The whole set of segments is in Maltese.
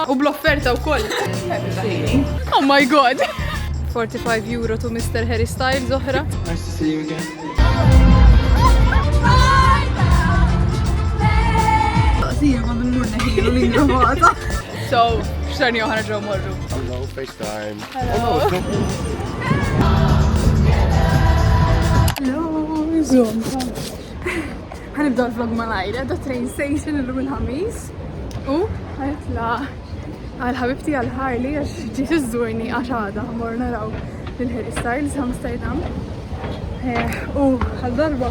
U bl-offerta wkoll. Oh my god! 45 euro to Mr. Harry Styles oħra. Nice to see you again. So, x'tani oħra ġew morru. Hello, FaceTime. Hello. Oh, Zoom. Ħanibda l-vlog malajra, da train station illum il-ħamis. U ħajtla għal-ħabibti għal-ħarli għax ġiet iżżurni għax għada mor naraw il-Harry Styles Amsterdam. U għal-darba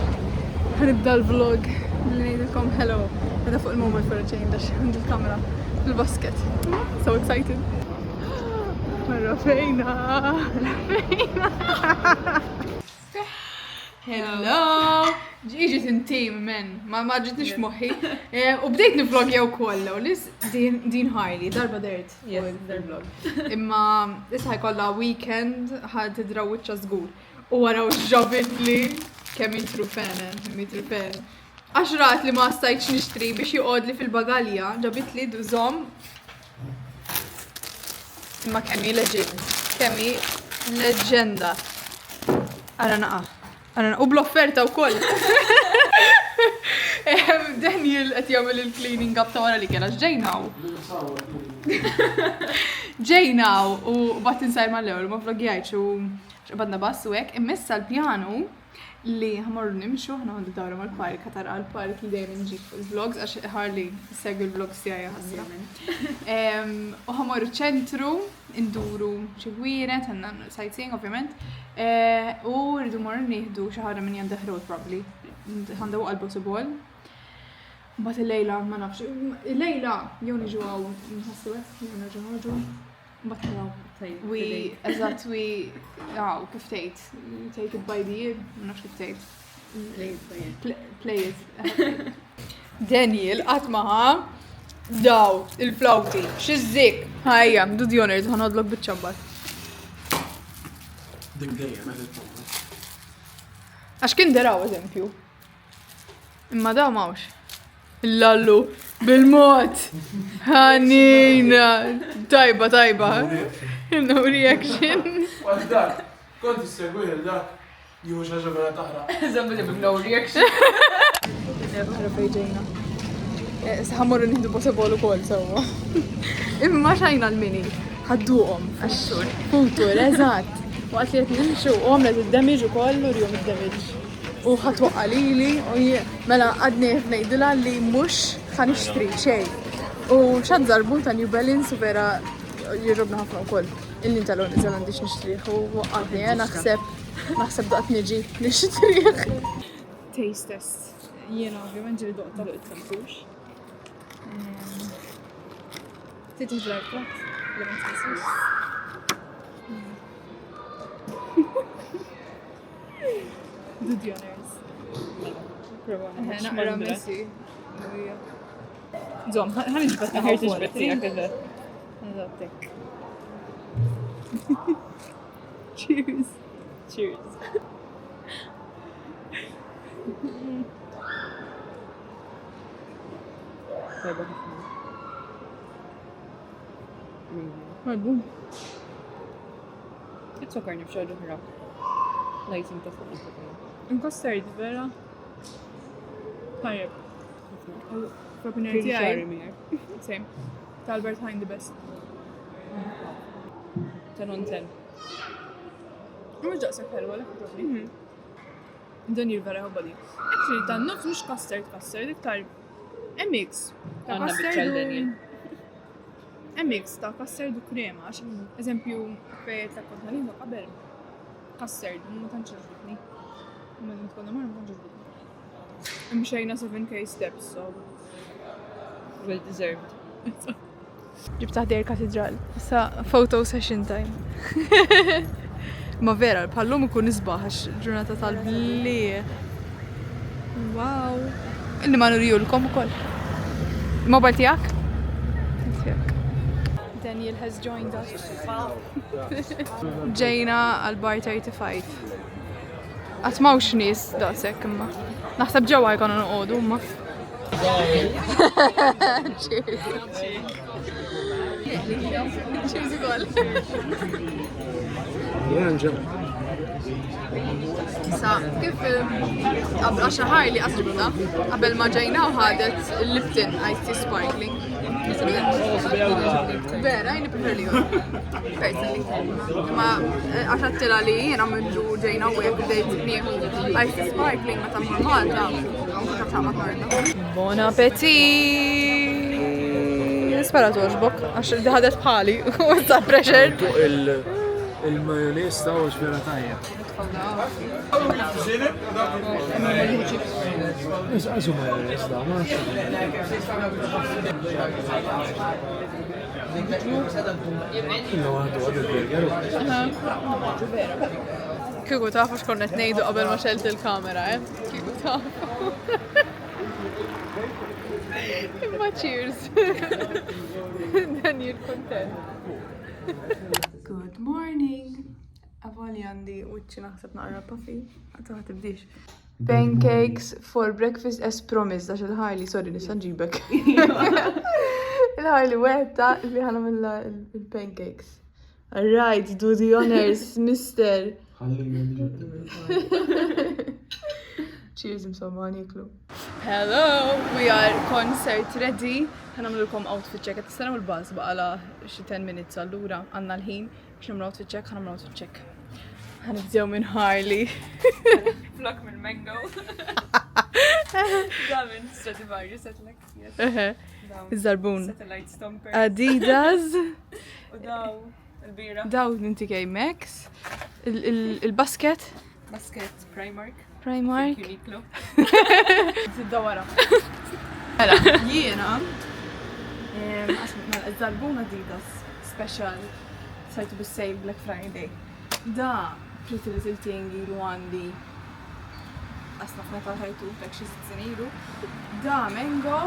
ħanibda l-vlog li ngħidilkom hello. Għada fuq il-mobile for a change għax għandi l-kamera fil-basket. So excited. Marra fejna. Hello! Ġiġi tintim, men, ma ġitnix moħi. U bdejt nivlog jew kolla, u lis din ħajli, darba dert. Yes, dar vlog. Imma, issa ħajkolla weekend, ħad tidra wiċċa zgur. U għaraw ġabit li kemm jitru fen. Għaxrat li ma stajċ nishtri biex juqod li fil-bagalja, ġabit li dużom. Imma kemmi leġenda. Arana. U bl-offerta wkoll. Daniel qed jagħmel il-cleaning up ta' wara li kena ġejnaw. Ġejnaw u bat insajr mal-ewwel ma vlogjajtx u x'badna bass u hekk immissa l-pjanu li ħamorru nimxu ħna għandu dawra mal-park ħatara għal-park li dejjem nġib il-vlogs għax ħarli segwi l-vlogs tiegħi ħassra. U ħamorru ċentru, induru xi gwiret, għandna sightseeing ovvjament. U rridu morru nieħdu xi ħaġa minn Yanda Road probably. Ħandaw għal-Bosubol. Mbagħad il-lejla ma nafx. Il-lejla jew niġu għaw nħassu hekk, jew nerġgħu ħarġu. Mbagħad naraw. Kif tgħid, take it by the ear, ma nafx kif tgħid. Play it. Daniel qatt maħa daw il-flawti, x'izzik. Ħajja, do the honors, ħanodlok biċ-ċabbar. Dik dejjem qed tagħmel. Għax kien deraw eżempju. Imma daw mawx. Lallu, bil-mod. Ħanina, tajba. No reaction. Għax dak, kont issegwih dak, juhu xaġa bela taħra. Zambi no reaction. Għara fejġejna. Saħamurru nħidu Bosubol ukoll sewwa. Imma xajna l-mini, ħadduqhom għax-xhur. Futur, eżatt. Waqt li qed nimxu u għamlet id-damage ukoll u rjom id-damage. U ħatwaqqa lili u mela għadni ngħidilha li mhux ħanixtri xejn. U x'għad żarbu ta' New Balance u vera jirrobna ħafna wkoll. Illi tal-għon iżalandix nixtrih u waqqafni naħseb daqt niġi nixtrih. Taste test. Jiena ovvjament ġiri doqta fuq it-tempux. Titi ġrajta? Lemon sauce. Do the honors. Naqra messi. Zom, ħanġbet naħartix betri għakada. Għazattek. Cheers. Cheers. Għadbu. It-sokarni f'xaġa ħra. Lajsim ta' fuq il-sokarni. Inkostard, vera? Tajjeb. Propiner Pretty tiegħi. sorry, Mir. Same. Talbert Hein the best. 10 on 10. Mux daqsak ħelwa, l probably. Dan jirvera ħobba di. Actually, ta' nofs mux custard, iktar MX. Ta' Għanna custard biċċal u... Daniel. MX ta' custard u krema, għax eżempju, fejt ta' kontalina qabel. Custard, ma tantx ġbitni. Ma tkun ma tantx ġbitni. Imxejna 7K steps, so... Well deserved. Ġibta ħdejr katedral. Issa photo session time. Ma vera, bħallum ikun isbaħ ġurnata tal-bli. Wow. Illi ma nurijulkom ukoll. Mobile tiegħek? Daniel has joined us. Ġejna għal bar 35. Għatmawx nies daqshekk imma. Naħseb ġewwa jkunu noqogħdu imma. Cheers ukoll. Sa, kif għaxa ħarli qasribna, qabel ma ġejna u ħadet Lipton Iced Tea Sparkling. Vera, jini prefer li għu. Personally. Ma għaxattila li jena mindu ġejna u għek bdejt nieħu Iced Tea Sparkling ma tamma Malta. Bon appetit! Spera toġbok, għax ħadet bħali u għazza pressure. Il-majonis ta' u xbera tajja. Għazu majonis da' ma' Inna għadu għadu il-burger. Kiku tafu xkonnet nejdu qabel ma xelt il-kamera, Kiku tafu. Imma cheers. Dan jir kontent. Good morning. Għavali għandi uċċi naħseb naqra puffy. Għatu għatibdix. Pancakes for breakfast as promised. Għax il-ħajli, sorry, nisan ġibek. Il-ħajli wetta li ħana milla il-pancakes. Alright, do the honors, mister. Cheers, insomma, niklu. Hello, we are concert ready. Ħanamlulkom outfit check. Għat-istanam il-baz baqala xi 10 minutes allura għanna l-ħin biex namlu outfit check, ħanamlu outfit check. Ħanibdew minn Harley. Flok minn Mango. Da minn Stradivarius għatlek. Iż-żarbun. Satellite Stomper. Adidas. U daw, il-bira. Daw ninti Max. Il-basket. Basket Primark. Primark. Uniqlo. Tiddawara. Mela, jiena asma iż-żarbun Adidas special sajtu bis-sale Black Friday. Da Pretty Little Thing ilu għandi asma f'meta ħajtu dak xi 6 snin ilu. Da Mango,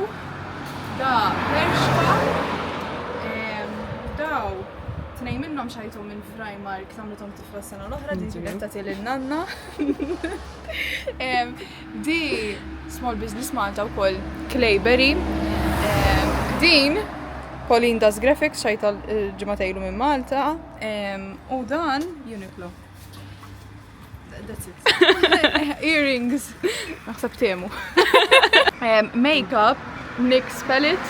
da Bershka, daw tnej minnhom xajtu minn Primark tagħmluhom tifla s-sena l-oħra din ġibetta lil-nanna. Di Small Business Malta wkoll Clayberry. Din Pauline Does Graphics xajta ġematejlu minn Malta. U dan Uniqlo. That's it. Earrings. Naħseb temu. Makeup NYX palette.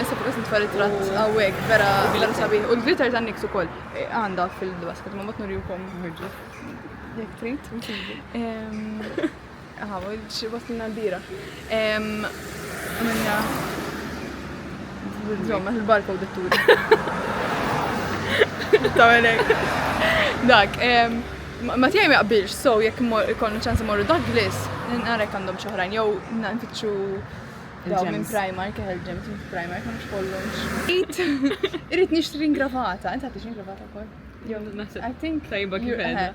Issa fuq isni tfarit rat għawek, vera sabiħ. U l-glitter ta' NYX ukoll. Għanda fil-basket, ma mat nuriwkom ħarġu. Jek trit? Għawa, xibot l-na l-bira. Minna. Insomma, il-barka u d-turi. Tamenek. Dak, ma tijaj ma qbilx, so jek konna ċansi morru Douglas, narek għandhom xoħrajn, jow nfittxu daw minn Primark, il-ġems minn Primark, ma nx kollomx. Irrit nixtri ingravata, inta għatix ingravata kol? I think tajba kif għedha.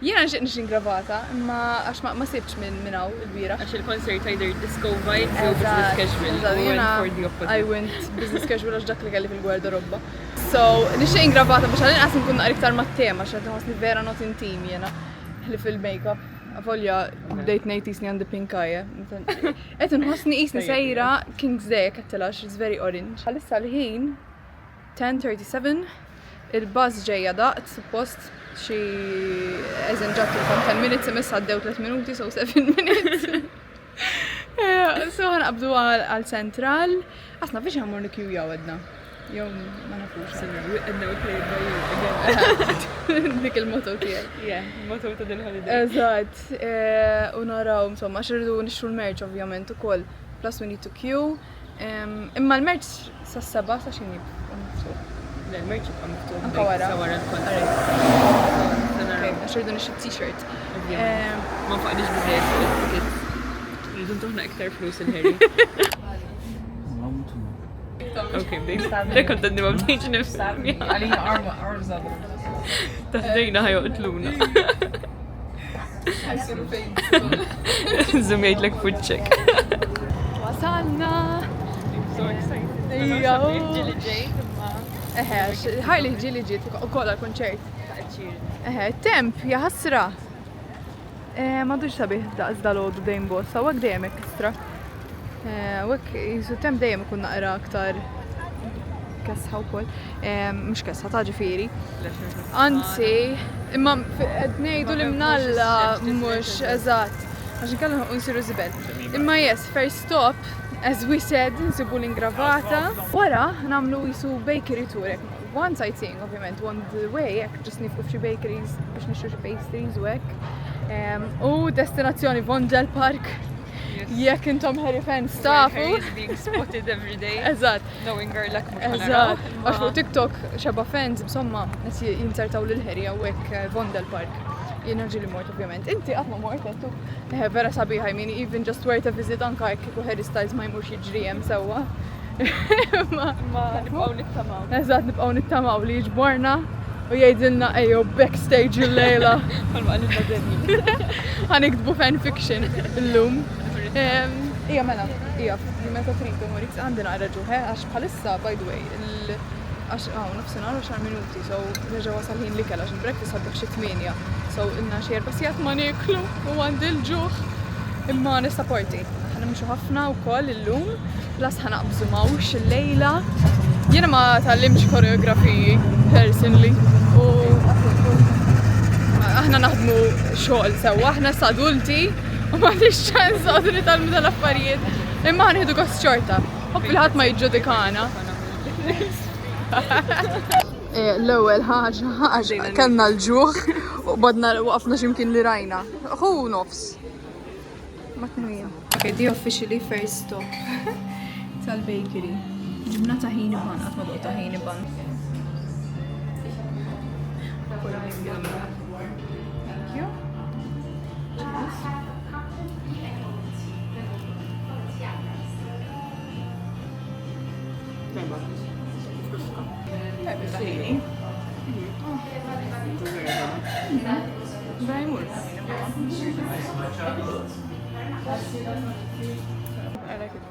Jena nxieq nix ingravata, ma għax ma sibx minn minnaw il-bira. Għax il-concert either disco vibe u business casual. I went business casual għax dak li għalli fil-gwardarobba. So, nixtieq ingravata biex għalin għasin kun iktar mat-tema għax għasni vera not intim jena li fil-makeup. Għafolja bdejt nejt isni għandi pinkaja. Et nħosni isni sejra King's Day għattelax, it's very orange. Għalissa l-ħin 10:37. Il-buzz ġejja daqt, suppost xi eżen ġabtu 10 minutes, imissa għaddew 3 minuti, so 7 minutes. So ħanqabdu għal Central. Asna biex għamur nikju għadna. Jow ma nafux. Għedna u played by you. Dik il-motto tijaj. Yeah, motto ta' dil-holiday. Eżat, u naraw, insomma, xirridu nixtru l-merch ovvjament u koll. Plus we need to queue. Imma l-merch sa' 7 sa' xinib. Il-merch jibqa' miftuħ. Anka wara. Wara l-concert. Xirridu nixtru t-shirt. Ma faqdix bizzejt. Rridu ntuħna iktar flus il-ħeri. Okay, bdejt kont għadni ma bdejtx nifsami. Għalina arza. Taħdejna ħajoqtluna. Zoom jgħidlek food check. Wasalna! So excited. Ġili ġejt, ħajli ġili ġejt u koll għal-konċert. Temp, jaħasra. Madux sabiħ daqs dal-ħodu dejn bossa, għak dejjem ekstra. Wek, jisu tem dejjem ikun naqra aktar kesħa wkoll. Mhux kesħa ta' ġifieri. Anzi, imma qed ngħidu li mnalla mhux eżatt. Għax inkella nsiru żibel. Imma yes, first stop, as we said, nsibu l-ingravata. Wara nagħmlu jisu bakery tour. One sightseeing, ovvjament, on the way, just nifqu f'xi bakeries biex nixtru xi pastries u hekk. U destinazzjoni Vondel Park. Jekk intom Harry fans tafu. Harry is being spotted every day. Eżatt. Knowing our luck mux Eżatt. Għax fuq TikTok xeba fans b'somma qed jinsertaw lil Harry hawnhekk Vondel Park. Jien ġieli mort ovvjament. Inti qatt ma mort qed vera sabiħa, I mean even just worth a visit anke jekk kieku Harry Styles ma jmurx jiġri hemm sewwa. Ma nibqgħu nittamaw. Eżatt nibqgħu nittamaw li jiġborna u jgħidilna ejjew backstage il-lejla. Palma għalilna Daniel. Ħanikdbu fanfiction illum. Ija mela, meta tridu morik għandi naqra ġuħe, għax bħalissa, by the way, għax nofsinhar u 10 minuti, so reġa' wasal ħin li kellha il-breakfast għaddek xi 8, so inna xi 4 sigħat ma nieklu u għandi l-ġuħ. Imma nisapporti, ħanimxu ħafna wkoll illum, plus ħanaqbżu mawx il-lejla. Jiena ma tallimx koreografiji personally u aħna naħdmu xogħol sewwa, aħna sa adulti u m'għandix ċans għadu nitalmu tal-affarijiet. Imma ħnieħdu gost xorta, u fil-ħadd ma jiġġudikana. L-ewwel ħaġa kellna l-ġuħ u badna waqafna x'imkien li rajna. Hu nofs. Ma tnejja. Okay, di officially first stop tal-bakery. Ġibna taħini ban, qatt ma doq taħini ban. Thank you. Very good. I like it.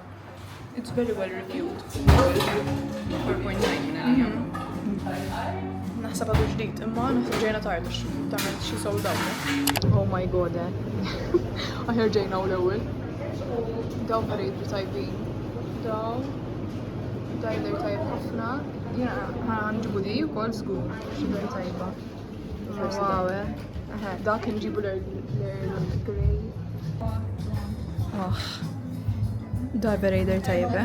It's very well reviewed. 4.9. Naħseb għadu ġdid, imma naħseb ġejna tard għax tagħmel xi sold out. Oh my god, aħjar ġejna u l-ewwel. Daw parid tajbin. Daw dajder tajb ħafna. Jiena ħanġibu di wkoll żgur xi dej tajba. Wow, dak nġibu l-grey. Darba rejder tajbe.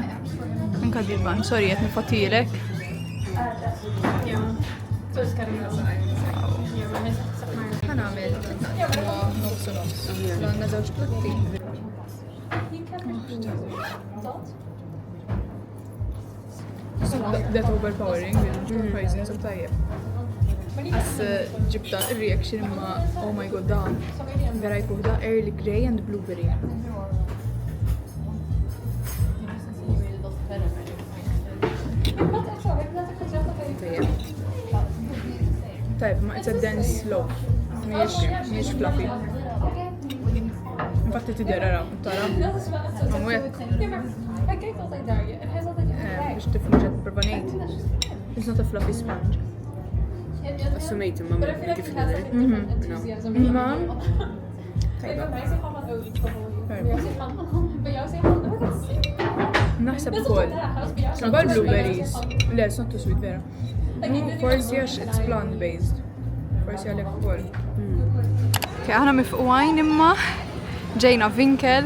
Anka dirban, sorry, qed nifatilek. Ħanagħmel nofs u nofs. Għandna żewġ platti. That overpowering, il-poison so tajjeb. Għas ġibta il-reaction imma, oh my god, dan. Vera jkuh da early grey and blueberry. Tajjeb, ma it's a dense loaf. Miex fluffy. Infatti tidher ara, tara. Għamwek. Biex tifmu ġed perbanejt. It's not a fluffy sponge. Assumejt imma kif nidher. Imma naħseb ukoll. Ukoll blueberries. Le, it's not too sweet vera. Forsi għax it's plant based. Forsi għalhekk ukoll. Aħna mifquajn imma ġejna Winkel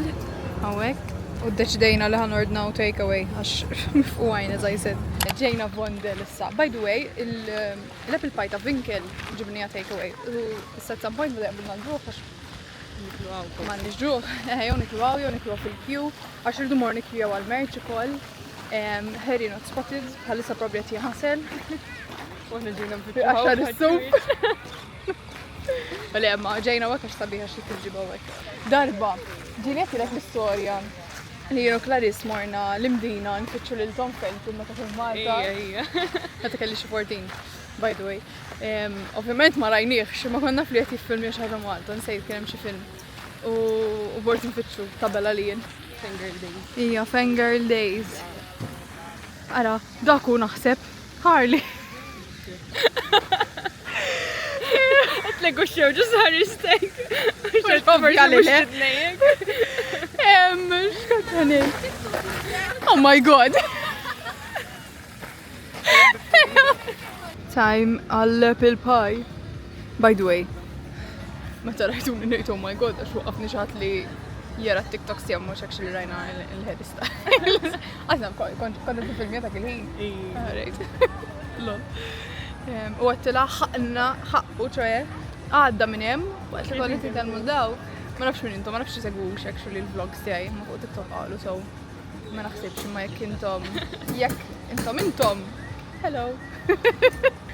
hawnhekk u ddeċidejna li ħanordnaw takeaway għax mifquajn as I said. Ġejna Vondel issa. By the way, l-apple pie ta' Winkel ġibnija takeaway. U issa at some point bada jaqbilna l-ġuħ għax m'għandix ġuħ. Jew nikluwaw fil-queue għax irdu mor nikluwaw għal-merċ ukoll. Harry not spotted, bħalissa probably qed jaħasel. Waħna ġejna Għaxar is-sup. Wale, ma ġejna wek għax sabiħa xi tiġiba wek. Darba, ġieni qed l-istorja. Li jienu Clarice morna l-imdina nfittxu lil Tom Felton meta kien Malta. Meta kelli xi 14, by the way. Ovvjament ma rajniex, ma konna fli qed jiffilmja xi ħaġa Malta, nsejt kien hemm xi film. U bort nfittxu tabella li jien. Fangirl Days. Ija, Fangirl Days. Ara, daku naħseb Harley. Lego show, just Harry steak. Oh my god. Time għall-apple pie. By the way, meta rajtuni ngħid oh my god, għax waqafni xaħat li jara t-TikToks tiegħu mhux hekk li rajna il-head style. Għazna konna fil-filmjeta kil-ħin. Rejt. U għattila ħaqqu ċoħe, għadda minn hemm, waqt li kolli titalmu daw. Ma nafx minn intom, ma nafx segwux actually l-vlogs tiegħi ma fuq TikTok qalu so ma naħsibx imma jekk intom hello.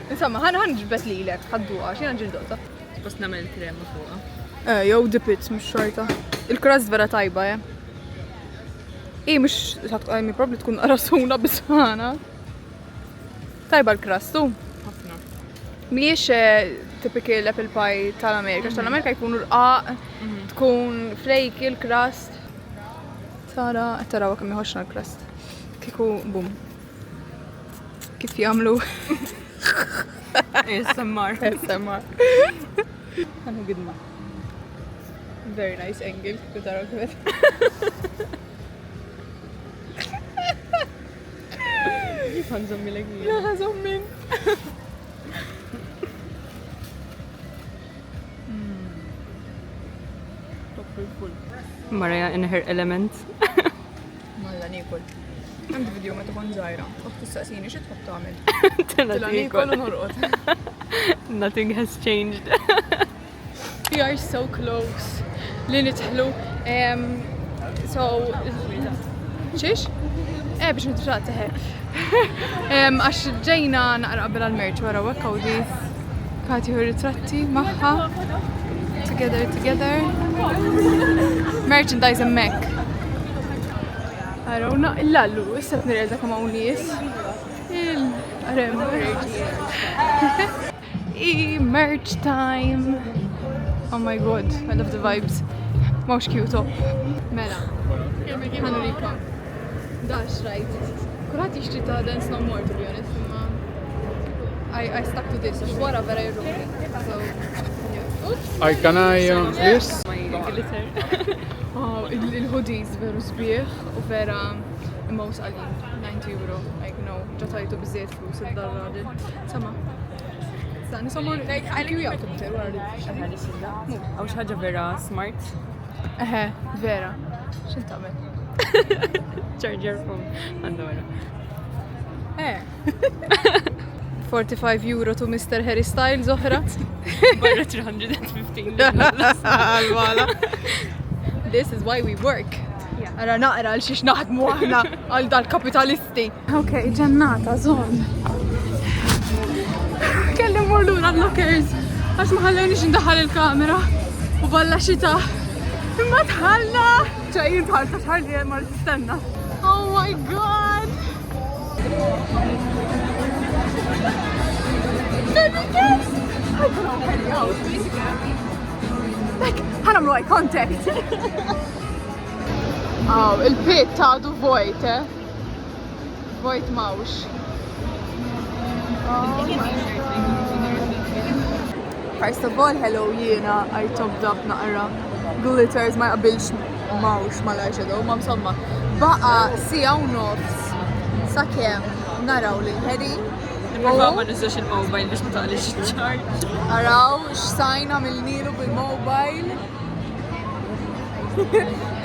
Insomma, ħanġbet lilek, ħadduqa, xina ġildota. Post namel krema fuqa. Jow dipit, mux xorta. Il-krast vera tajba, mux mi probabli tkun rasuna bisħana. Tajba l-krastu. Ħafna. Miex tipiki l-apple pie tal-Amerika, tal-Amerika jkunu rqaq, tkun flake il-krast. Tara kemm iħoxna l-krast. Kiku, bum. Kif jamlu? ASMR. Għanu gidma. Very nice angle, kiku taraw kibet. Jifan zommi l-għin. Laħa zommin. Marja in her element. Malla nikol. Għandi video meta kon żgħira. Uħt tistaqsini xi tħobb tagħmel. Tila nikol u norqod. Nothing has changed. We are so close. Li nitħlu. So xiex? Biex nitfraq teħe. Għax ġejna naqra qabel għal-merċ wara wekka u di kati hu ritratti maħħa. Together. Merchandise mek. Għarawna, il-lallu, issa t-nireza kama unis. Il-arem. Merch time. Oh my god, I love the vibes. Mawx cute up. Mela. Ħanu rikom. Dax, right. Kulħat jixtri ta' Dance No More, to be honest. I stuck to this, għax wara vera jirrumi. So, yeah. Can I, please? My glitter. Il-hoodies veru sbieħ u vera immaws għalin, 90 euro. Like, no, ġatajtu bizziet flus id-darradil. Sama. Stani, someone, like, għalli u jgħatu b'ter, għarri. Għaw xaġa vera smart. Vera. Xin tamel? Charger from Andorra. 45 euro to Mr. Harry Styles oħra. Barra 315. This is why we work. Ara naqra għal xiex naħdmu aħna għal dal-kapitalisti. Ok, ġennata, zon. Kellim morlura l-lockers. Għax maħallajni xindaħal il-kamera. U balla xita. Imma tħalla. ċajin tħalta tħalli ma tistenna. Oh my god. Baby kiss. I can't carry out. Like, ħanamlu eye contact. Il-pit taħdu vojt, Vojt mawx. First of all, hello jiena, I topped up naqra. Glitters ma jqabilx mawx ma l-eyeshadow, ma msomma. Baqa sija u nofs. Sakemm naraw l-ħedi. Niprofaw ma nistax il-mobile biex ma taqlix il-charge. Araw x'sajn għamilnilu bil-mobile.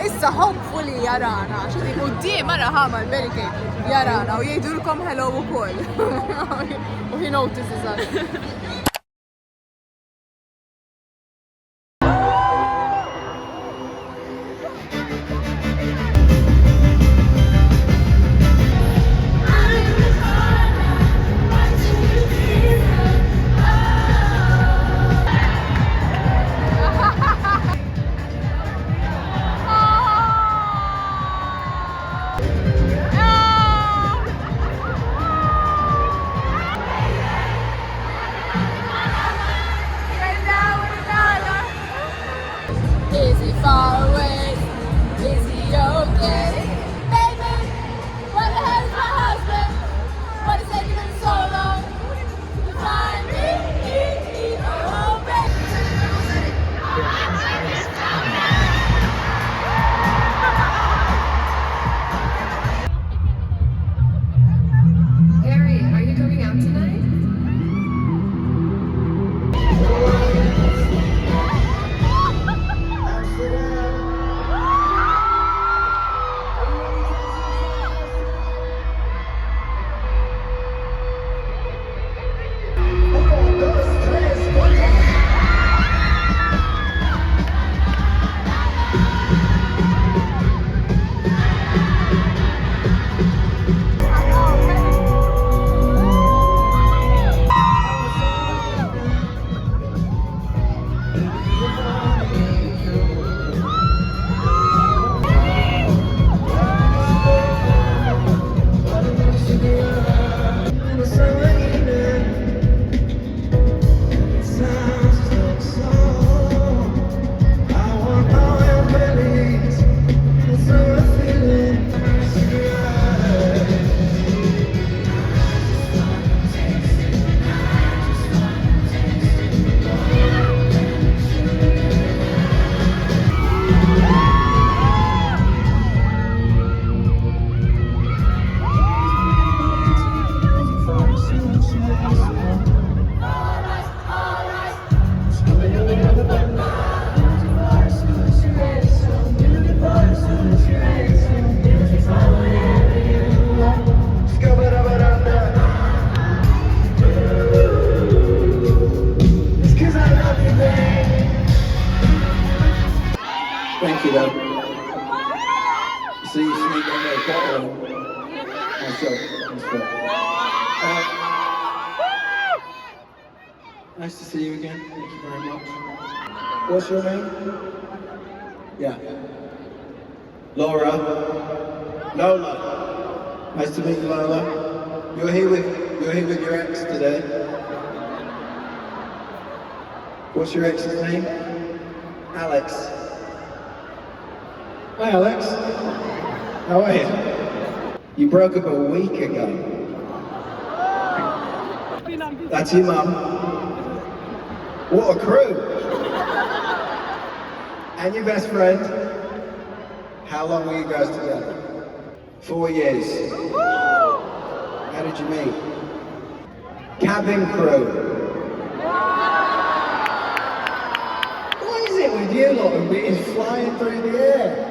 Issa hopefully jarana, xiti qudiem ara ħama l-barricade jarana u jgħidulkom hello ukoll. U he notices us. Thank you, though. You see, you sneak on there, bottle. Nice job. Nice job. Nice to see you again. Thank you very much. What's your name? Yeah. Laura. Lola. Nice to meet you, Lola. You're here with your ex today. What's your ex's name? Alex. Hi, Alex. How are you? You broke up a week ago. That's your mum. What a crew! And your best friend. How long were you guys together? 4 years. How did you meet? Cabin crew. What is it with you lot and being flying through the air?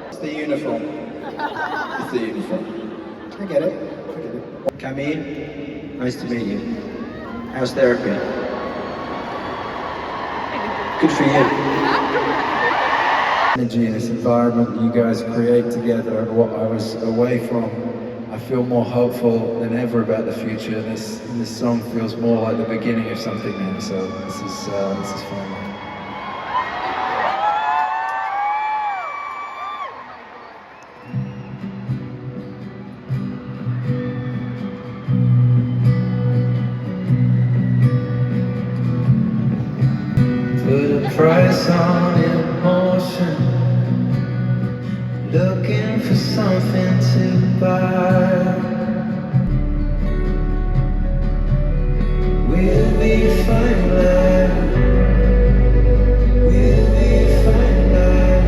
It's the uniform. It's the uniform. I get it. Camille, nice to meet you. How's therapy? Good for you. Energy in this environment you guys create together and what I was away from, I feel more hopeful than ever about the future. This song feels more like the beginning of something now, so this is fun. Put a price on emotion, looking for something to buy. We'll be fine, love. We'll be fine, love.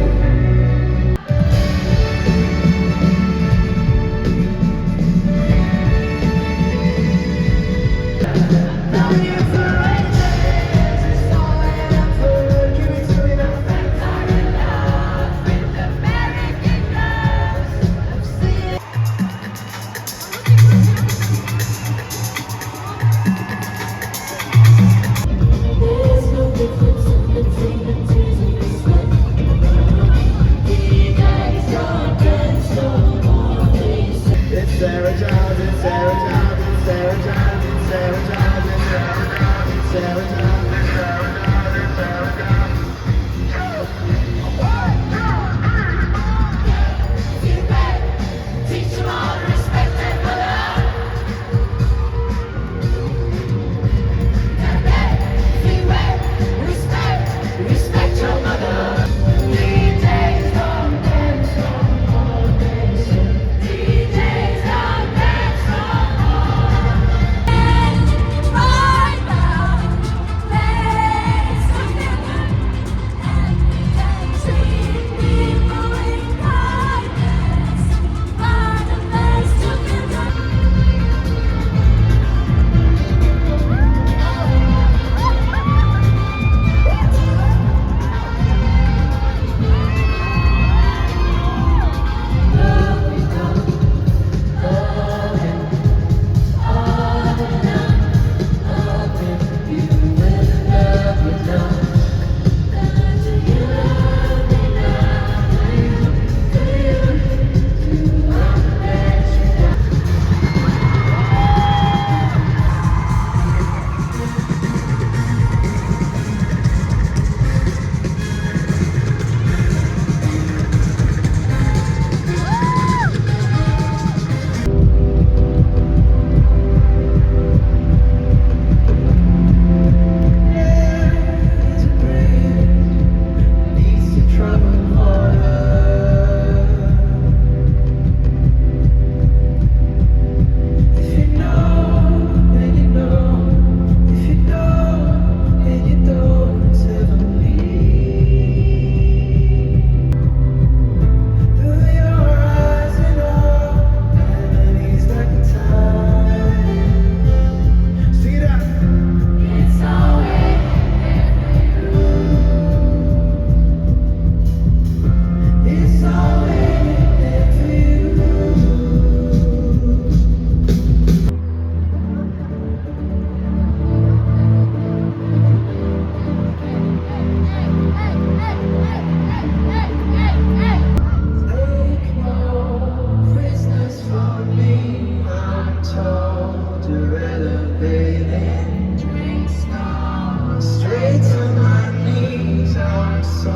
under elevated drinks now. Straight to my knees, I'm so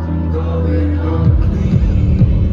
I'm going home clean.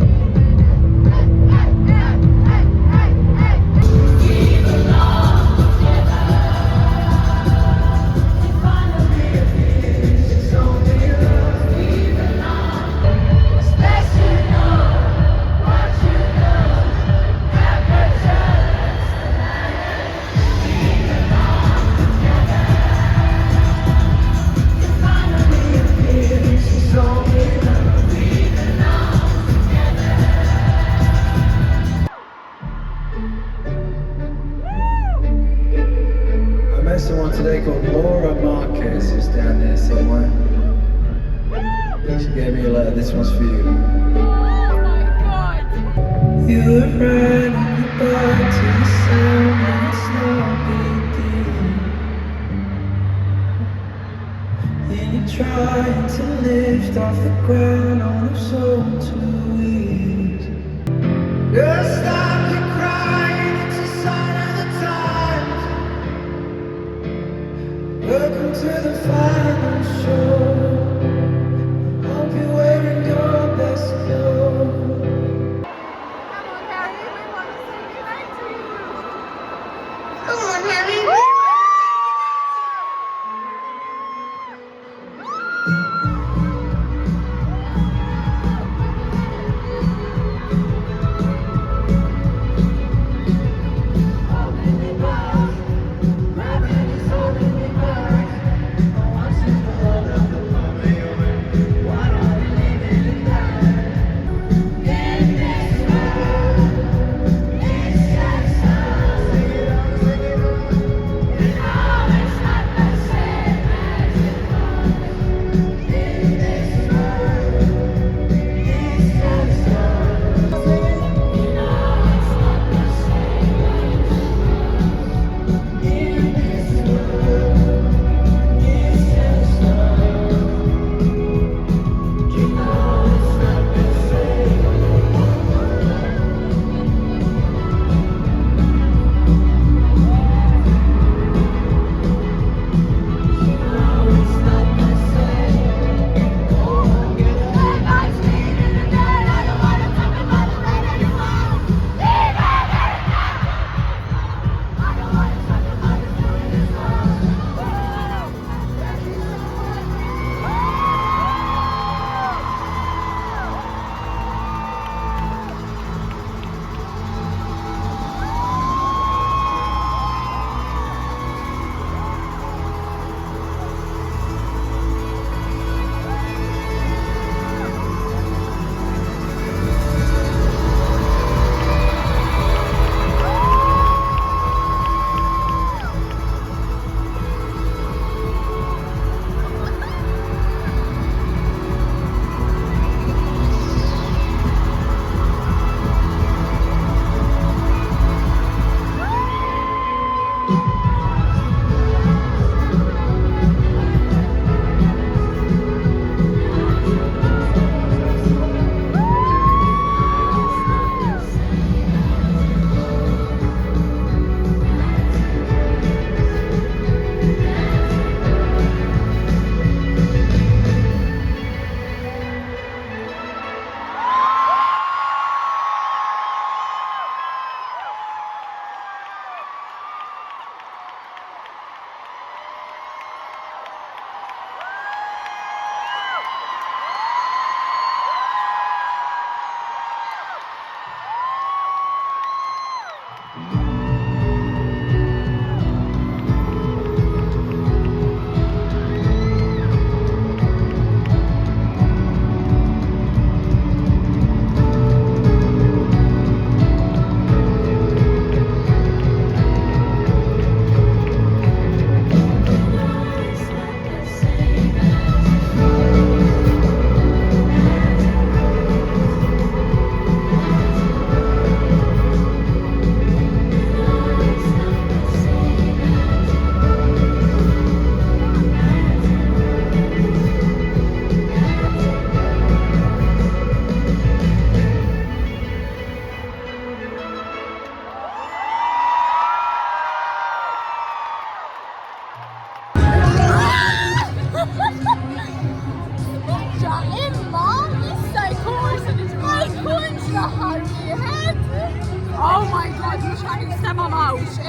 I met someone today called Laura Marquez, who's down there somewhere. She gave me a letter. This one's for you. Oh my god! You were riding the bike to the sound, and it's no big deal. And you're trying to lift off the ground on those old two wheels. Girl, stop your crying, it's a sign of the times. Welcome to the final show. Hope you're wearing your best clothes. Come on, Harry, we want to say goodnight to you! Come on, Harry.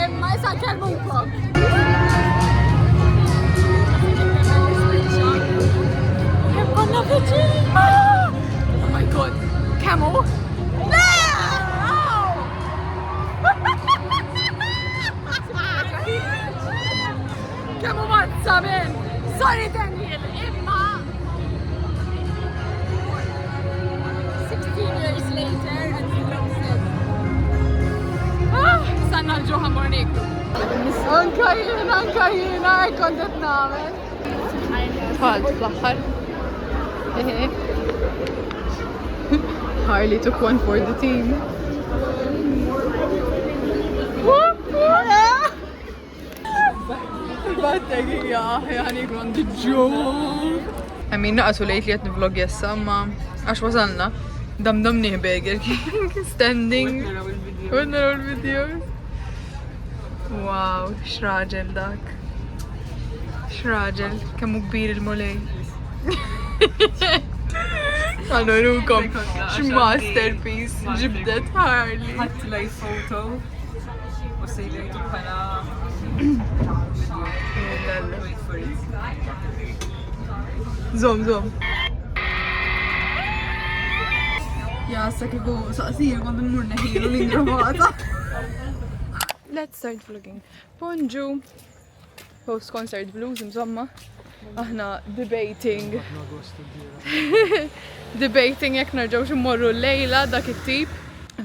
imma issa nkellmukom. Kemm konna viċin! Oh my god! Kemm hu? Le! Kemm hu mazza minn! Sorry Daniel, imma 16 years later and he looks it. Sanna l-ġuħa morniku. Anka jina, kontet namen. Falt, fl-axħar. Harley took one for the team. Il-battegija, jani grandi ġuħ. Għamin naqsu lejt li għetni vlog jessa, ma għax wasalna. Damdamni Burger King, standing. Għodna l-videos. Wow, xraġel dak. Xraġel, kemmu kbir il-molej. Għanurukom, x-masterpiece, ġibdet Harley. ħadd lej foto u sejlejtu bħala wait for it. Zom. Jassa kiku saqsir għandu mmur neħilu l-ingramata. Let's start vlogging. Bonġu. Post-concert blues, insomma. Aħna debating jek narġawx immorru l-lejla dak it-tip.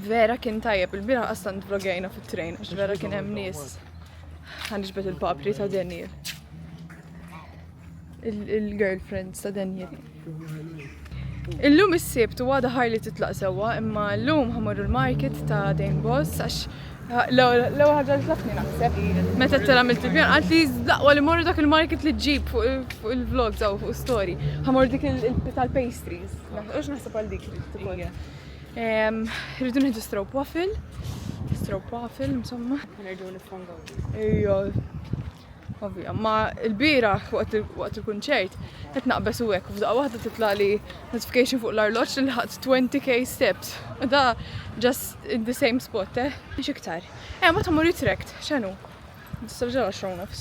Vera kien tajjeb, il-bira qastant vloggejna fit-train, għax vera kien hemm nies. Ħanġbet il-papri ta' Daniel. Il-girlfriends ta' Daniel. Illum is-sibt u għada Harley titlaq sewa, imma illum ħamorru l-market ta' Dane Boss għax l-ewwel ħaġa li tlaqni naħseb. Meta t-għamilt il-pjan qalt li laqwa li morru dak il-market li ġġib fuq il-vlogs aw fuq story. Ħamorru dik tal-pastries. Ux naħseb għal dik li rridu nieħdu stroop waffle, insomma. Nerġgħu nifongaw. Ejja. Ovvja, ma il-bieraħ waqt il-kunċert qed naqbes u hekk u f'daqqa waħda titla' li notification fuq l-arloġġ li ħadd 20k steps. Da just in the same spot, Mhix iktar. Ma tmur Utrecht, x'enu? Tista' ġewwa show nofs.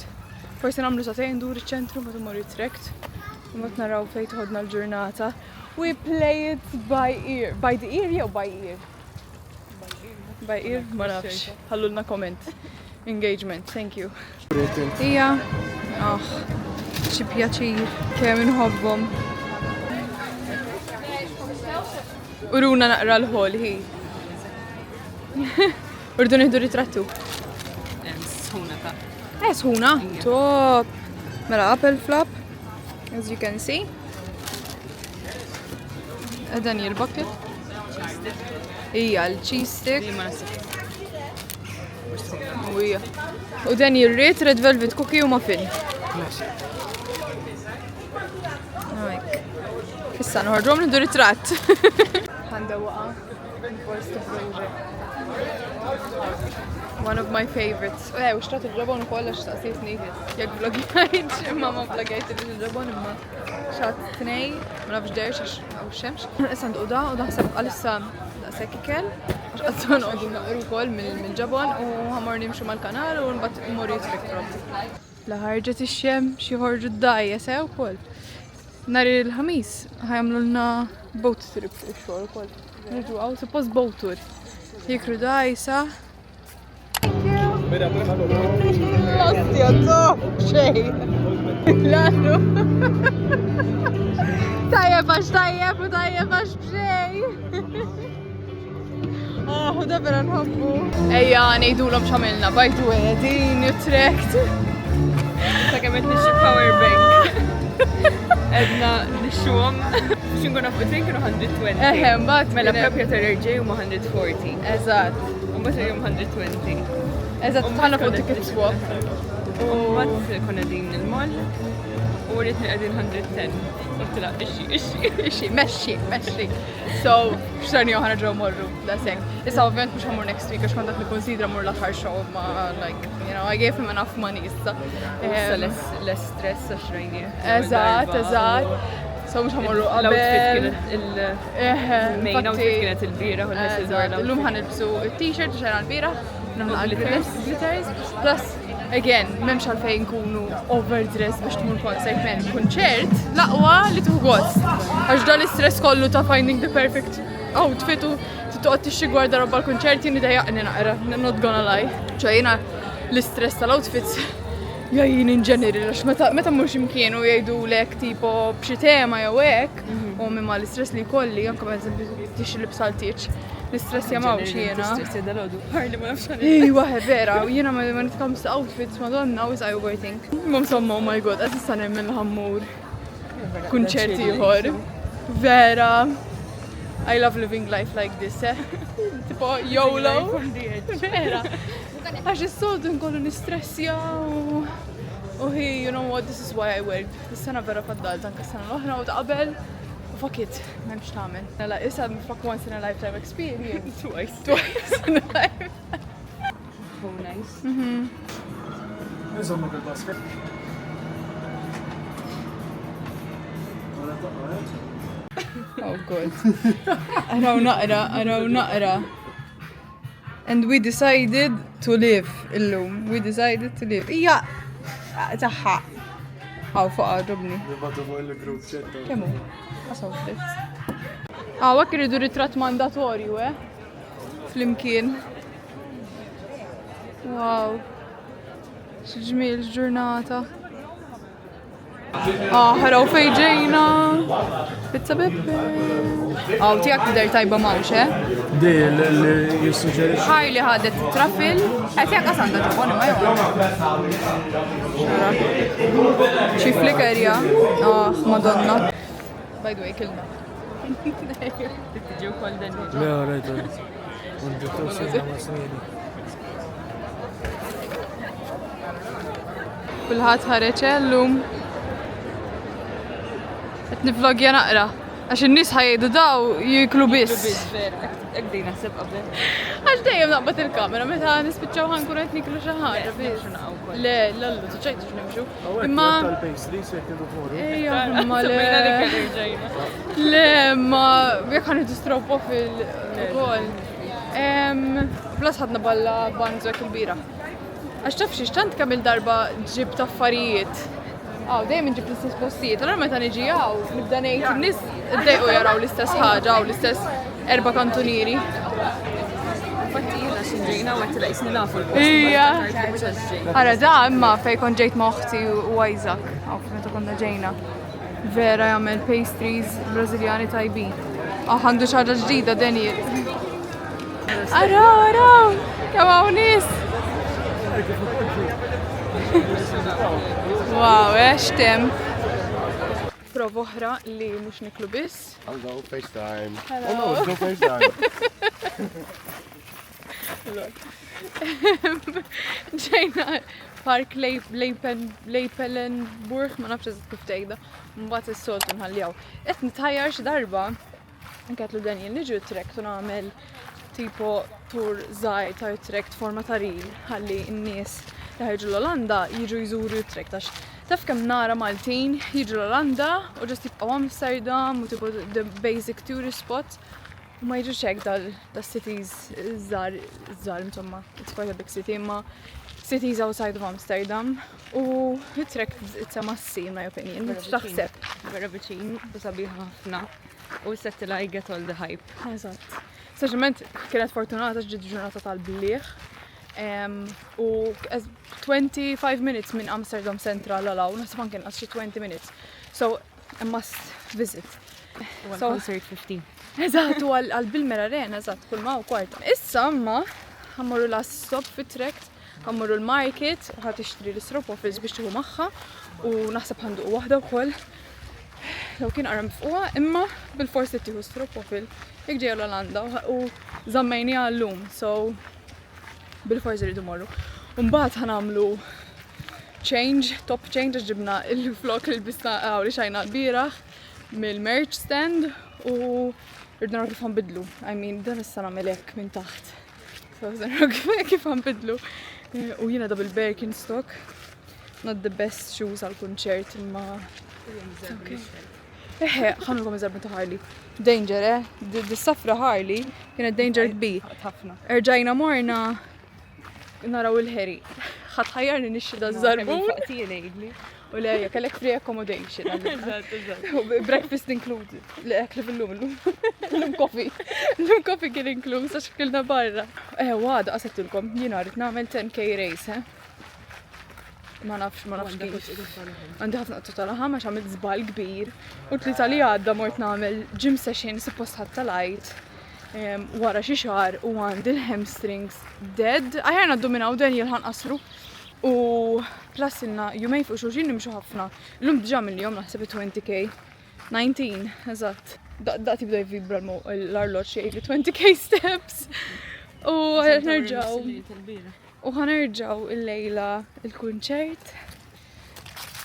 Forsi nagħmlu satejn ndur iċ-ċentru ma tmur Utrecht. U mbagħad naraw fejn tħodna l-ġurnata. We play it by ear. By the ear jew by ear? By ear? Ma nafx. Ħallulna comment. Engagement, thank you. Ija, xi pjaċir, kemm inħobbhom. Uruna naqra l-ħol hi. Urdu nieħdu ritrattu. Sħuna ta' Sħuna, top. Mela apple flop, as you can see. Dan bucket. Ija, l-cheese stick. li ma nasib. U dan jirrit red velvet cookie u muffin. Issa nħorġom nħdu ritratt. Għanda waqa. One of my favorites. U xtrat il-ġabon u kolla xtaqsitni. Jak vlogajt, imma ma vlogajt il-ġabon imma xat t-nej, ma nafx derx għaw xemx. Issa ndu da u daħseb għalissa daqsek ikel. Għazzon għoddu naqru kol mill-ġabon u għamor nimxu mal-kanal u nbat immorri t-rekrom. La ħarġet ix-xem xieħorġu d-dajja sew kol. Nar il-ħamis ħajamlu l-na boat trip il-xor kol. Nġu għaw suppost boat tour. Jikru dajsa. Lost jazzo, xej. Lanu. Tajjeb u tajjeb għax bxej. U da vera nħobbu. Ejja, nejdulhom x'għamilna, by the way, din Utrecht. Ta' kemm qed nixxi power bank. Edna nixxuhom. X'inkun naf bitin kienu 120. Mbagħad Mela propja tal-RJ huma 140. Eżatt. U mbagħad jom 120. Eżatt, tħanna fuq ticket swap. U mbagħad konna din il-mall u rridni qegħdin 110. Qultila ixxi. Mexxi. So, x'sarni ħana ġew morru, da sek. Issa ovvjament mhux ħammur next week għax kont qed nikkonsidra mmur l-aħħar show ma like, you know, I gave him enough money issa. Issa less stress għax rajni. Eżatt. So mhux ħammurru qabel. L-outfit kienet il-bira u l-ħess il-dwar. Illum ħanilbsu t-t-shirt xejn għall-bira Namna glitters. Plus, again, memx għalfejn kunu overdressed biex tmur konsert men konċert, laqwa li tuħu gost. Għax dan l-istress kollu ta' finding the perfect outfit u t-toqt tixi gwarda robba l-konċert jini dajaqni naqra, not gonna lie. ċajina l-istress tal-outfits jajin in ġeneri, għax meta mux imkienu jajdu l-ek tipo bċi tema jew hekk, u mimma l-istress li kolli, anka ma tixi li b'saltiċ. L-istress jamawx jena. L-istress jadalodu. Parli ma nafx għalli. Iwa, vera, jena ma nitkams outfits, madonna, was I overthink. Mamsomma, oh my god, għazistan emmen ħammur. Kunċerti ieħor. Vera. I love living life like this, eh? Tipo, YOLO. Vera. Għax is-soltu nkollu nistressja u hi, you know what, this is why I work. Is-sena vera faddalt, anka s-sena l-oħra u taqbel. Fuck it, memx tamen. Nella, issa fuck once in a lifetime experience. Twice in a life. So nice. Insomma bil-basket. Oh god. Araw naqra. And we decided to live illum. We decided to live. Ija, taħħa. Għaw fuq għadrobni. Nibatu fuq il-grupp ċetta. Kemmu? Għasawflet. Għawak irridu ritratt mandatorju, Flimkien. Wow. Xġmil ġurnata. Ħaraw fejġejna. Pizza Beppe. Tijak tider tajba mawx, Di l-jissuġġeri. ħajli ħadet trafil. Tijak għasanda ġaboni ma jgħu. Xi flikerja. Madonna. By the way, kilna. Tiġi u koll dan. Le, għarajtu. Unti t-tawsi ma snini. Kulħadd ħareġ llum. Qed nivlogja naqra. Għax in-nies ħajjgħidu daw jiklu biss. Ek dejna seb qabel. Għax dejjem naqbad il-kamera meta nispiċċaw ħankun qed niklu xi ħaġa biss. Le, lallu, tiċċajtu x'nimxu. Imma tal-pastries jekk idu fuq. ejja, imma Semmejna le. dik il-ġejna. Le, ma jekk ħanidu stropo fil-gol. Plus ħadna balla banzwek il-bira. Għax taf xiex tant kemm il-darba ġib taffarijiet. Dejjem nġib l-istess postijiet. Allora meta niġi nibda ngħid in-nies iddejqu jaraw l-istess ħaġa u l-istess erba' kantunieri. Fatti jiena xinġejna u għet laqisni nafu l-post. Ija. Ija. Ara da imma fej kon ġejt ma' uħti u Isaac. Meta konna ġejna. Vera jagħmel pastries Brażiljani tajbin. Għandu xi ħaġa ġdida Daniel. Araw! Kemm hawn nies! Wow, xtem. Prova oħra li mhux niklu biss. Hello, FaceTime. Hello. Oh no, it's no FaceTime. Ġejna Park Leipelenburg, ma nafx kif tgħidha. Mbagħad is-soltu nħalljaw. Qed nitħajjar xi darba. Nkatlu Daniel niġu Utrecht u nagħmel tipo tour żgħir ta' Utrecht forma ta' ril ħalli n-nies li ħarġu l-Olanda jiġu jżuru Utrecht għax taf kemm nara Maltin jiġu l-Olanda u ġast jibqgħu Amsterdam u tipo the basic tourist spot u ma jiġux hekk dal-cities żgħar insomma it's quite a big city imma cities outside of Amsterdam u Utrecht it's a must-see in my opinion. Taħseb. Vera biċin, u sabiħ ħafna. U settila I get all the hype. Eżatt. Speċjalment kienet fortunata ġġid ġurnata tal-bliħ. U 25 minutes minn Amsterdam Central għalaw, nasib anke inqas xi 20 minutes. So, a must visit. So, Concert 15. eżatt, u għal-Bilmer Arena, eżatt, kull ma' u kwarta. Issa, ma, ħammurru last stop fit Utrecht, ħammurru l-market, ħat ixtri l-stropofils biex tuħu maħħa, u naħseb ħanduq waħda wkoll. Law kien qaram fuqha, imma bil-forsi tieħu stropofil, jekk ġejja l-Olanda u żammejni għallum, so bil-forsi rridu morru. Mbagħad ħanamlu top change għax ġibna il-flok li lbisna li xajna l-bieraħ mill-merch stand u rridu naraw kif ħanbidlu. I mean, dan issa nagħmel hekk minn taħt. So naraw kif ħanbidlu. U jiena double Birkenstock. Not the best shoes għal-kunċert imma ħamilkom iżarbu ta' Harley. Danger, di safra Harley kienet Danger B. Ħafna. Erġajna morna naraw il-ħeri. ħatħajjarni nixxi da żarbun. Faqtija ngħidli. U lejja, kellek free accommodation. Breakfast included. L-ekli fil-lum, l-lum coffee. L-lum coffee kien included, sax kilna barra. Għada, għasettilkom, jina rrit namel 10k race, Ma nafx kif. Għandi ħafna t-talaħam għax għamil zbal kbir. U t-lita li għadda mort namel gym session suppost ħatta lajt. Wara xi xahar u għandi l-hamstrings dead. Aħjarna d-domina u den jilħan qasru. U plus ilna jumej fuq xulxin nimxu ħafna. L-lum diġà mill-jom naħseb 20k. 19, eżatt. Daqti bda jvibra l-arloġġ jgħidli 20k steps. U ħanerġaw il-lejla il-kunċert.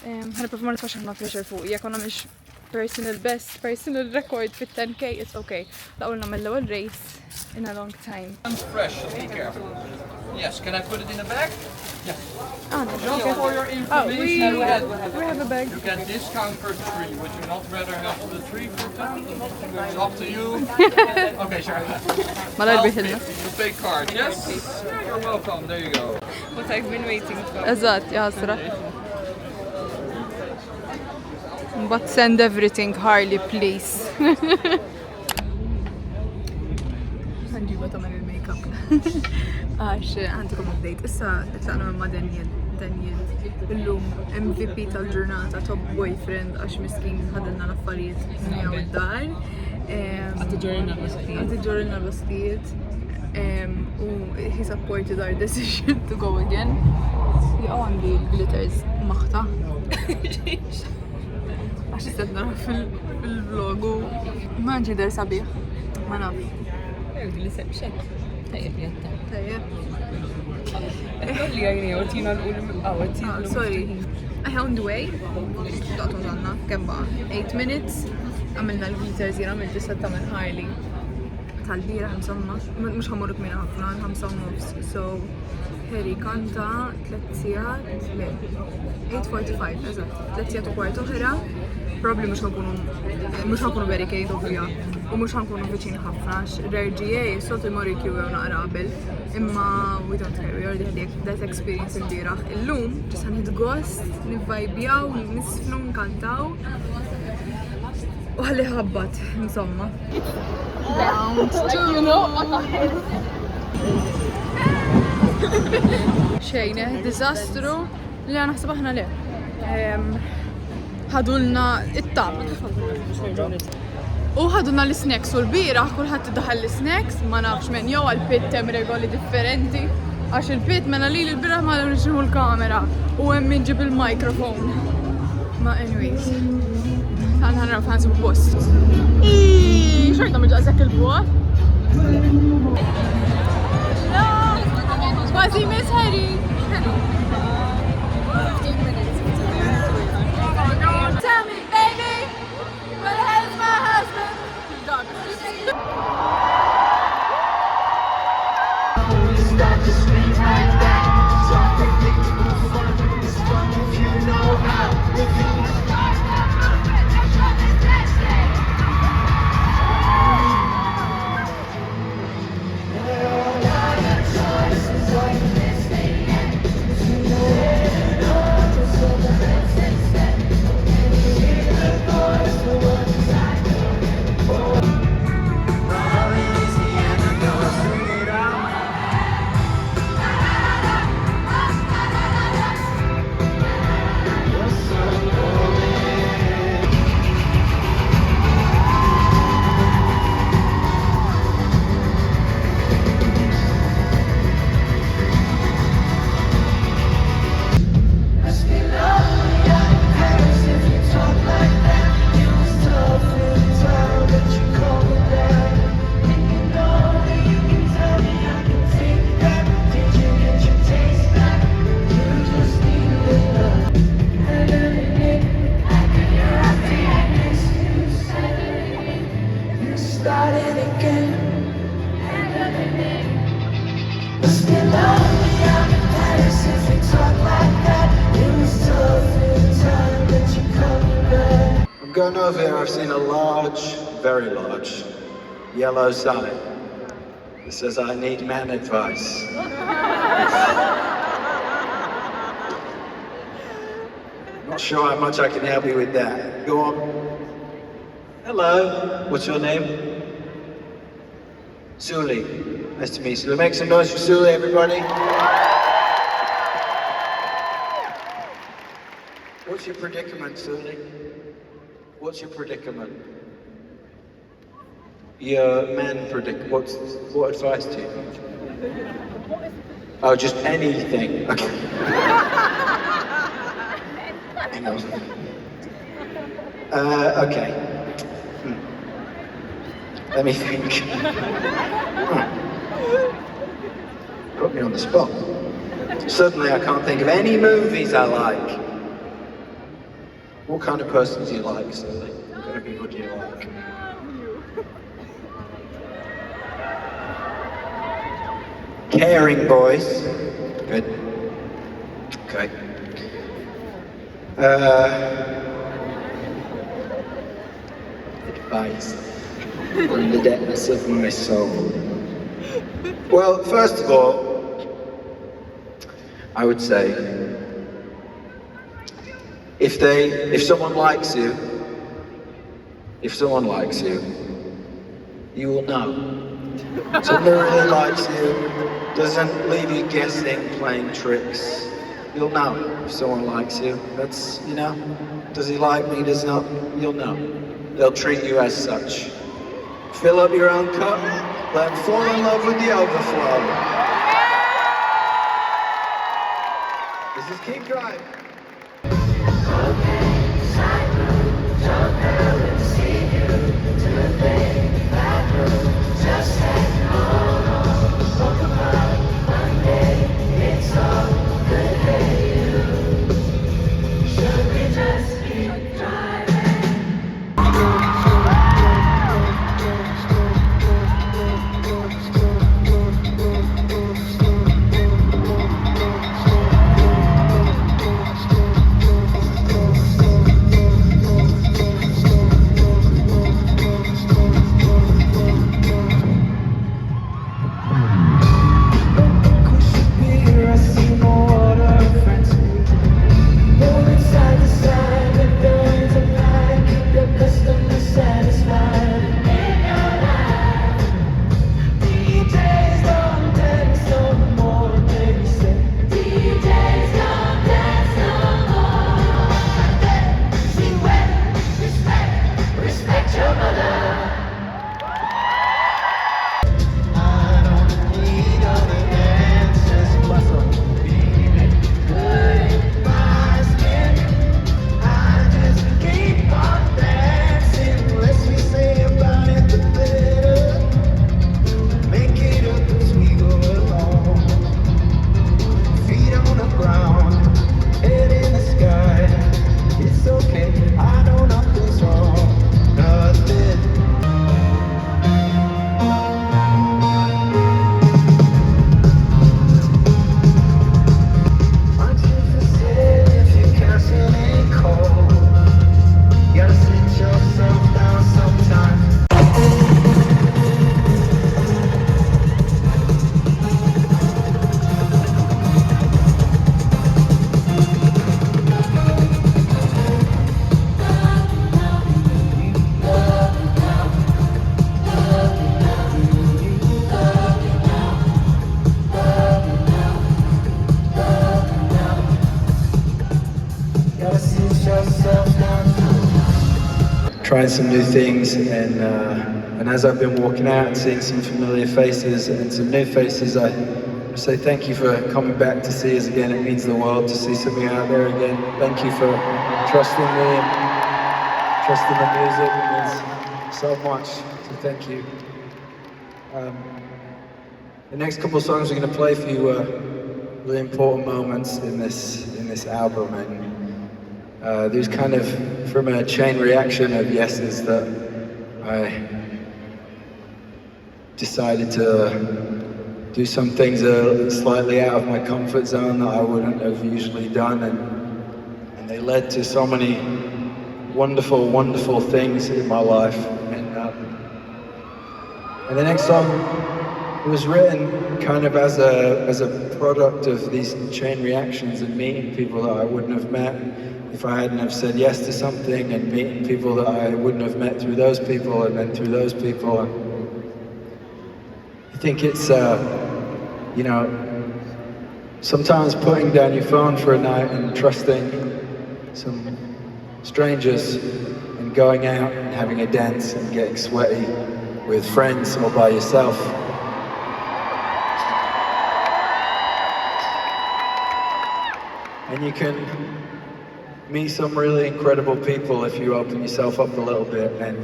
Ħaniprofa ma nitfax ħafna pressure fuq. Jekk konna mhix personal best, personal record fit 10k, it's okay. Laqulna mill-ewwel race in a long time. Fresh, so be careful. Yes, can I put it in a bag? Yes. Okay. For your information, We have a bag. you can discount per tree. Would you not rather have the tree for 10? It's up to you. Okay, sure. Malaj biħilna. You pay card, yes? You're welcome, there you go. What I've been waiting for. Eżatt, jasra. But send everything, Harley, please. Għanġiba tamen il-makeup. Għax, għandikom update. Issa, itlaqna ma Daniel. Illum MVP tal-ġurnata, top boyfriend, għax miskin ħadilna l-affarijiet miegħu id-dar. Għattiġorna l-bastijiet. Għattiġorna l-bastijiet. U he supported our decision to go again. Jgħu għandi glitters maħta. Għax istedna fil-vlogu. Ma nġider sabiħ. Ma naf. Li sebxek. Tajjeb jatta. Tajjeb. Li għajni għotina l-għawet. Sorry. On the way. Daqtu għanna. Kemba 8 minutes. Għamilna l-glitters jena għamilti setta minn Harley. Tal-bira ħamsamma. Mux ħamuruk minna ħafna. ħamsamma. So, Harry kanta 3 sijat. 8:45, eżatt. 3 sijat u kwart oħra. Probably mux ħankunu barricade ovvija. U mux ħankunu viċin ħafna. R-RGA, sot imorri kju għu naqra qabel. Imma we don't care, we already had that experience il-biraħ. Illum, ġis ħanħid gost, nivvajbjaw, nisfnu, nkantaw. U ħalli ħabbat, insomma. Round 2, you know? Xejne, dizastru li għana ħseb aħna le. ħadulna it-tam. U ħadulna l-snacks u l-biraħ kulħadd iddaħħal l-snacks, ma nafx men jew għall-pit hemm regoli differenti. Għax il-pit mena li l-biraħ ma nirġimu l-kamera u hemm min ġib il-mikrofon. Ma anyways. Ħanħarra fansi post. Xorta mġaqsek il-buħ? Quasi Miss Harry. Tell me, baby, where the hell is my husband? Start to scream like that. So predictable fun is fun if you know how. If you going over here, I've seen a large, very large, yellow sign. that says I need man advice. Not sure how much I can help you with that. Go on. Hello, what's your name? Suli. Nice to meet you. Make some noise for Suli, everybody. What's your predicament, Suli? What's your predicament? Your man predicament. What advice do you need? Oh, just anything. Okay. Hang on. Okay. Let me think. Put me on the spot. Suddenly I can't think of any movies I like. What kind of person do you like, Sally? What kind of people do you like? Caring boys. Good. Okay. Advice from the depths of my soul. Well, first of all, I would say, if someone likes you, you will know. Someone who really likes you, doesn't leave you guessing, playing tricks. You'll know if someone likes you. That's, you know, does he like me, does not, you'll know. They'll treat you as such. Fill up your own cup, let them fall in love with the overflow. This is Keep Driving. Trying some new things, and as I've been walking out and seeing some familiar faces and some new faces, I say thank you for coming back to see us again. It means the world to see something out there again. Thank you for trusting me and trusting the music. It means so much, so thank you. The next couple of songs we're going to play for you were really important moments in this album, and there's kind of from a chain reaction of yeses that I decided to do some things slightly out of my comfort zone that I wouldn't have usually done, and they led to so many wonderful, wonderful things in my life. And the next song It was written kind of as a product of these chain reactions and meeting people that I wouldn't have met if I hadn't have said yes to something, and meeting people that I wouldn't have met through those people and then through those people. And I think it's, you know, sometimes putting down your phone for a night and trusting some strangers and going out and having a dance and getting sweaty with friends or by yourself. And you can meet some really incredible people if you open yourself up a little bit, and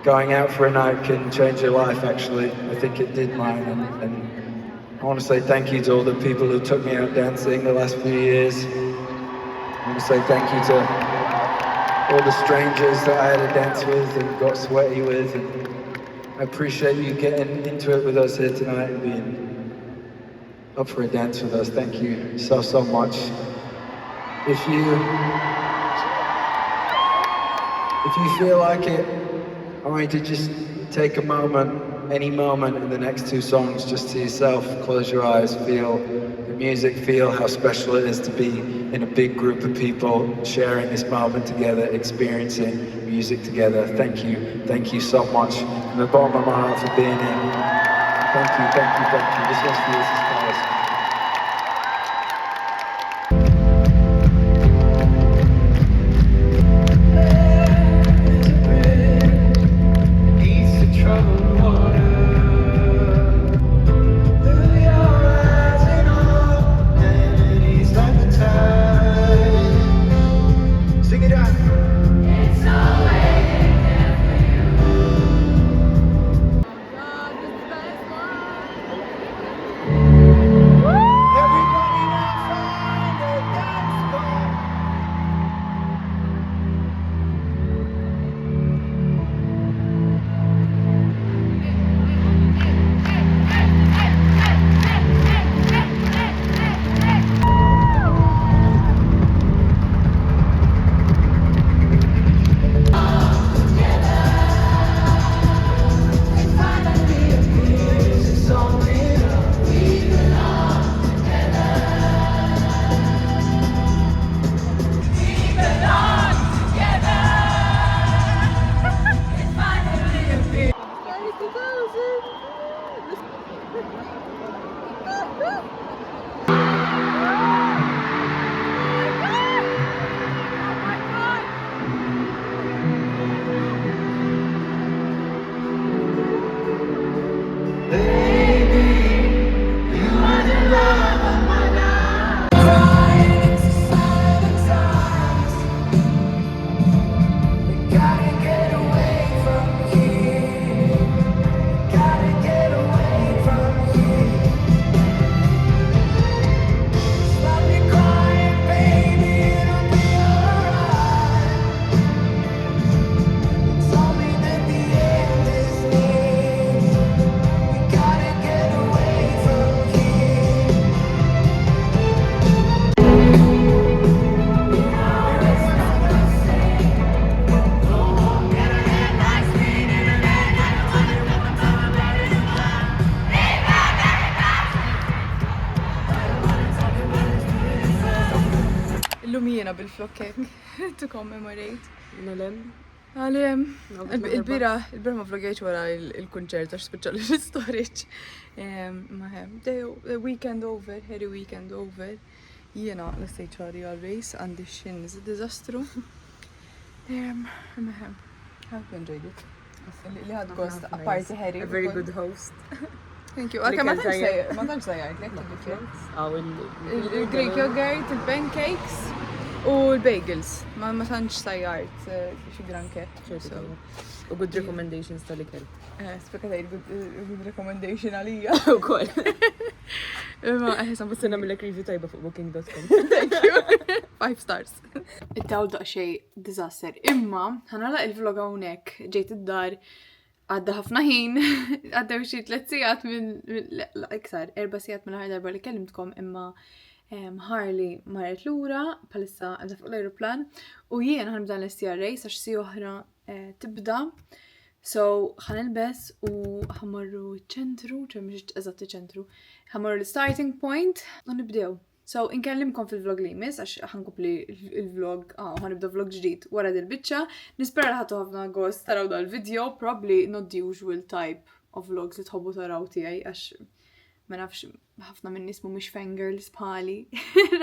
going out for a night can change your life, actually. I think it did mine, and I want to say thank you to all the people who took me out dancing the last few years. I want to say thank you to all the strangers that I had to dance with and got sweaty with, and I appreciate you getting into it with us here tonight and being up for a dance with us. Thank you so much. If you feel like it, I want you to just take a moment, any moment in the next two songs, just to yourself. Close your eyes, feel the music, feel how special it is to be in a big group of people, sharing this moment together, experiencing music together. Thank you so much from the bottom of my heart for being here. Thank you. This one's for you, this is Paris. Illumina bil-flokkek to commemorate. Nalem. Għalem, il-bira ma vlogħieċ wara il-konċert għax speċali l-istoriċ. Maħem, the weekend over, Harry weekend over. Jiena l-istejt ċari għal-race, għandi x-xinniz dizastru. Maħem, how you enjoyed it? Li għad gost, apparti Harry. A very good host. Thank you. Għalke ma tanċ sajajt, il-Greek yogurt, il-pancakes u l-bagels. Ma tanċ sajajt xi granke. U good recommendations tal-ikel. Spekata good recommendation għalija. U koll. Ma ħesam Sena mill-ek review tajba fuq booking.com. Thank you. 5 stars. It-tawl daqxej disaster. Imma, ħanala il-vlog hawnhekk ġejt id-dar għadda ħafna ħin, għaddew xi 3 sigħat iktar 4 sigħat mill-ħar darba li kellimtkom, imma Harley marret lura palissa għadda fuq l-aeroplan u jien ħanibda l-STR race għax si oħra tibda So, ħanilbes u ħammarru ċentru, mhux eżatt ċentru, ħammarru l-starting point u nibdew. So, inkellimkom fil-vlog li jmiss, għax ħankupli il-vlog, ħanibda vlog ġdid wara dil-bicċa. Nispera ħatu ħafna gost taraw dal-video, probably not the usual type of vlogs li tħobbu taraw tiegħi, għax ma nafx ħafna minn nismu mhux fangirls bħali.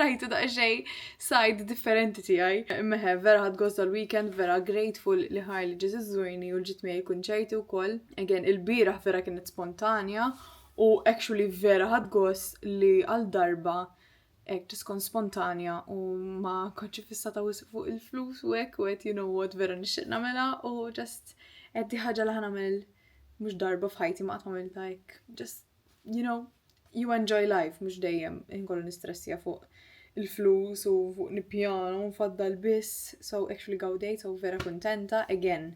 Rajtu daqsxejn side differenti tiegħi. Imma vera ħadd gost dal-weekend, vera grateful li ħarli ġiet iżżurni u ġiet miegħi kunċerti wkoll. Again, il-bieraħ vera kienet spontanja u actually vera ħadd gost li għal darba ġis kon spontanja u ma konċi fissata fuq il-flus u you know what, vera nixtieq nagħmilha u just di ħaġa li ħanamel mhux darba f'ħajti ma qatt għamilt like just you know, you enjoy life, mhux dejjem inkollu nistressja fuq il-flus u fuq nippjana u nfaddal biss, so actually gawdejt u vera kontenta. Again,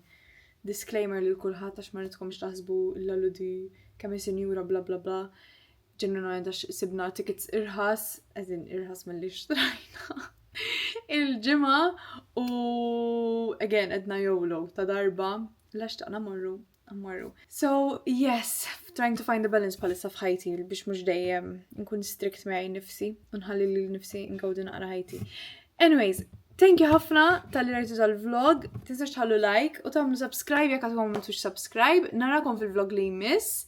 disclaimer li kulħadd għax ma nitkomx taħsbu l-alludi kemm sinjura bla bla bla. Ġeneralment għax sibna tickets irħas, irħas mill-li xtrajna il-ġimgħa u again edna YOLO ta' darba la xtaqna morru. So, yes, trying to find the balance palissa f'ħajti biex mhux dejjem nkun strict miegħi nifsi u nħalli li nifsi ngawdi naqra ħajti. Anyways, thank you ħafna tal-li rajtu tal-vlog, tinsax tħallu like u tagħmlu subscribe jekk għadkom m'għamltux subscribe, narakom fil-vlog li jmiss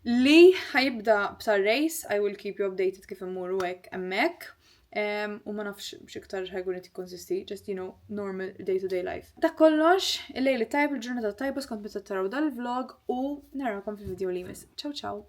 li ħajibda b'tar race, I will keep you updated kif immurru hekk hemmhekk. U ma nafx x'iktar ħajkun qed jikkonsisti, just you know, normal day-to-day life. Dak kollox, il-lejli tajb, il-ġurnata tajba skont meta taraw dal-vlog u narakom fil-video li jmiss. Ciao ciao!